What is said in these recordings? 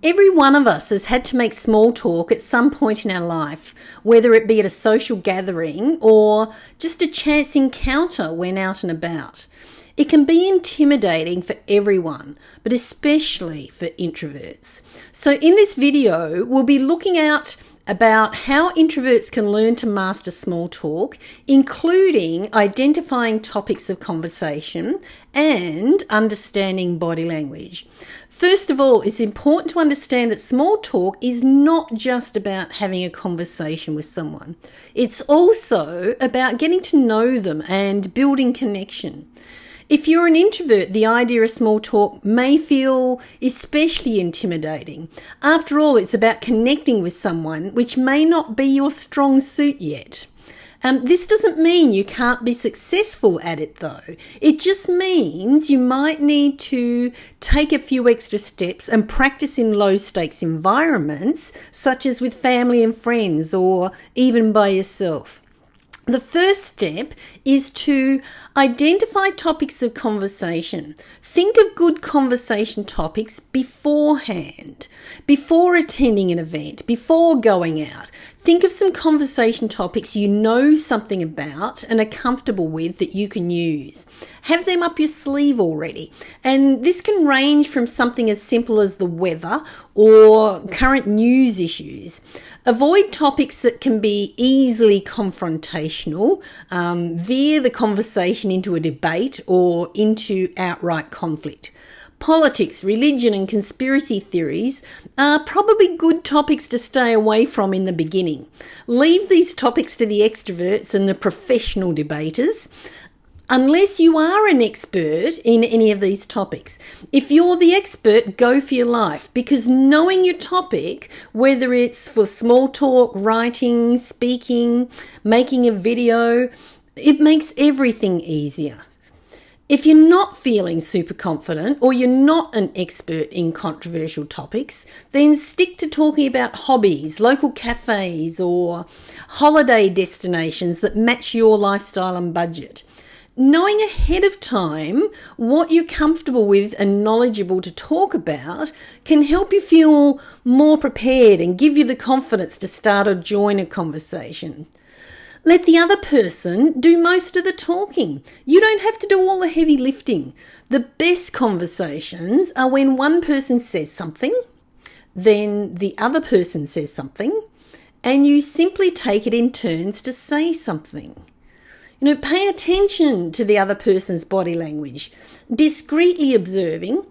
Every one of us has had to make small talk at some point in our life, whether it be at a social gathering or just a chance encounter when out and about. It can be intimidating for everyone, but especially for introverts. So in this video, we'll be looking about how introverts can learn to master small talk, including identifying topics of conversation and understanding body language. First of all, it's important to understand that small talk is not just about having a conversation with someone. It's also about getting to know them and building connection. If you're an introvert, the idea of small talk may feel especially intimidating. After all, it's about connecting with someone, which may not be your strong suit yet. This doesn't mean you can't be successful at it though. It just means you might need to take a few extra steps and practice in low stakes environments, such as with family and friends or even by yourself. The first step is to identify topics of conversation. Think of good conversation topics beforehand, before attending an event, before going out. Think of some conversation topics you know something about and are comfortable with that you can use. Have them up your sleeve already. And this can range from something as simple as the weather or current news issues. Avoid topics that can be easily confrontational, veer the conversation into a debate or into outright conflict. Politics, religion and conspiracy theories are probably good topics to stay away from in the beginning. Leave these topics to the extroverts and the professional debaters, unless you are an expert in any of these topics. If you're the expert, go for your life, because knowing your topic, whether it's for small talk, writing, speaking, making a video, it makes everything easier. If you're not feeling super confident or you're not an expert in controversial topics, then stick to talking about hobbies, local cafes or holiday destinations that match your lifestyle and budget. Knowing ahead of time what you're comfortable with and knowledgeable to talk about can help you feel more prepared and give you the confidence to start or join a conversation. Let the other person do most of the talking. You don't have to do all the heavy lifting. The best conversations are when one person says something, then the other person says something, and you simply take it in turns to say something. Pay attention to the other person's body language. Discreetly observing,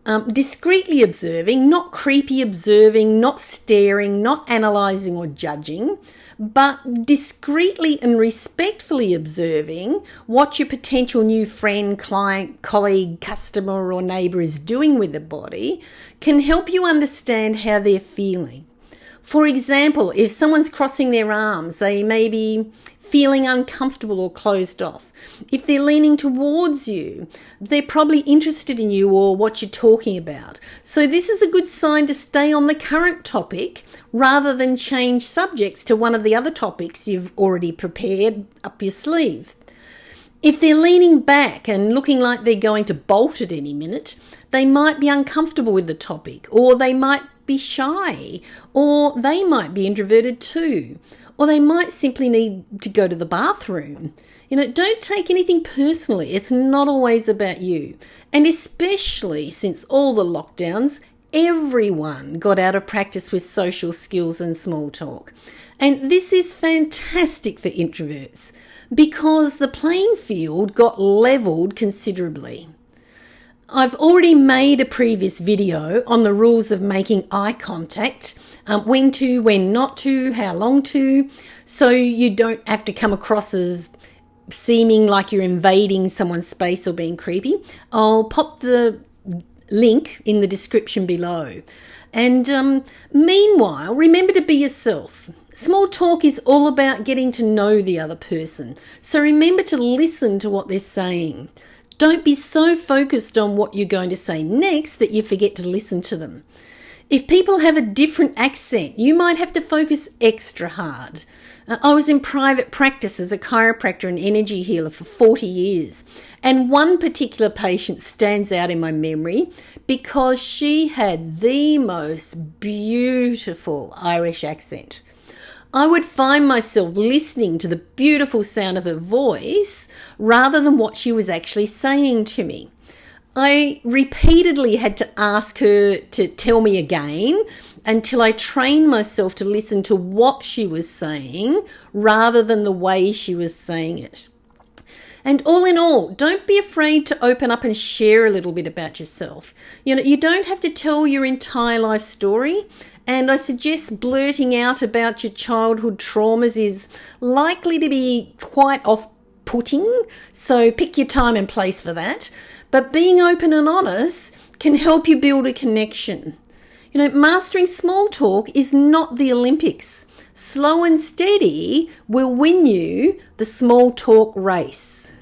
not creepy observing, not staring, not analysing or judging, but discreetly and respectfully observing what your potential new friend, client, colleague, customer or neighbour is doing with the body can help you understand how they're feeling. For example, if someone's crossing their arms, they may be feeling uncomfortable or closed off. If they're leaning towards you, they're probably interested in you or what you're talking about. So this is a good sign to stay on the current topic rather than change subjects to one of the other topics you've already prepared up your sleeve. If they're leaning back and looking like they're going to bolt at any minute, they might be uncomfortable with the topic, or they might be shy, or they might be introverted too, or they might simply need to go to the bathroom. Don't take anything personally. It's not always about you. And especially since all the lockdowns, everyone got out of practice with social skills and small talk. And this is fantastic for introverts because the playing field got levelled considerably. I've already made a previous video on the rules of making eye contact, when to, when not to, how long to, so you don't have to come across as seeming like you're invading someone's space or being creepy. I'll pop the link in the description below. And meanwhile, remember to be yourself. Small talk is all about getting to know the other person, so remember to listen to what they're saying. Don't be so focused on what you're going to say next that you forget to listen to them. If people have a different accent, you might have to focus extra hard. I was in private practice as a chiropractor and energy healer for 40 years. And one particular patient stands out in my memory because she had the most beautiful Irish accent. I would find myself listening to the beautiful sound of her voice rather than what she was actually saying to me. I repeatedly had to ask her to tell me again until I trained myself to listen to what she was saying rather than the way she was saying it. And all in all, don't be afraid to open up and share a little bit about yourself. You don't have to tell your entire life story. And I suggest blurting out about your childhood traumas is likely to be quite off-putting. So pick your time and place for that. But being open and honest can help you build a connection. Mastering small talk is not the Olympics. Slow and steady will win you the small talk race.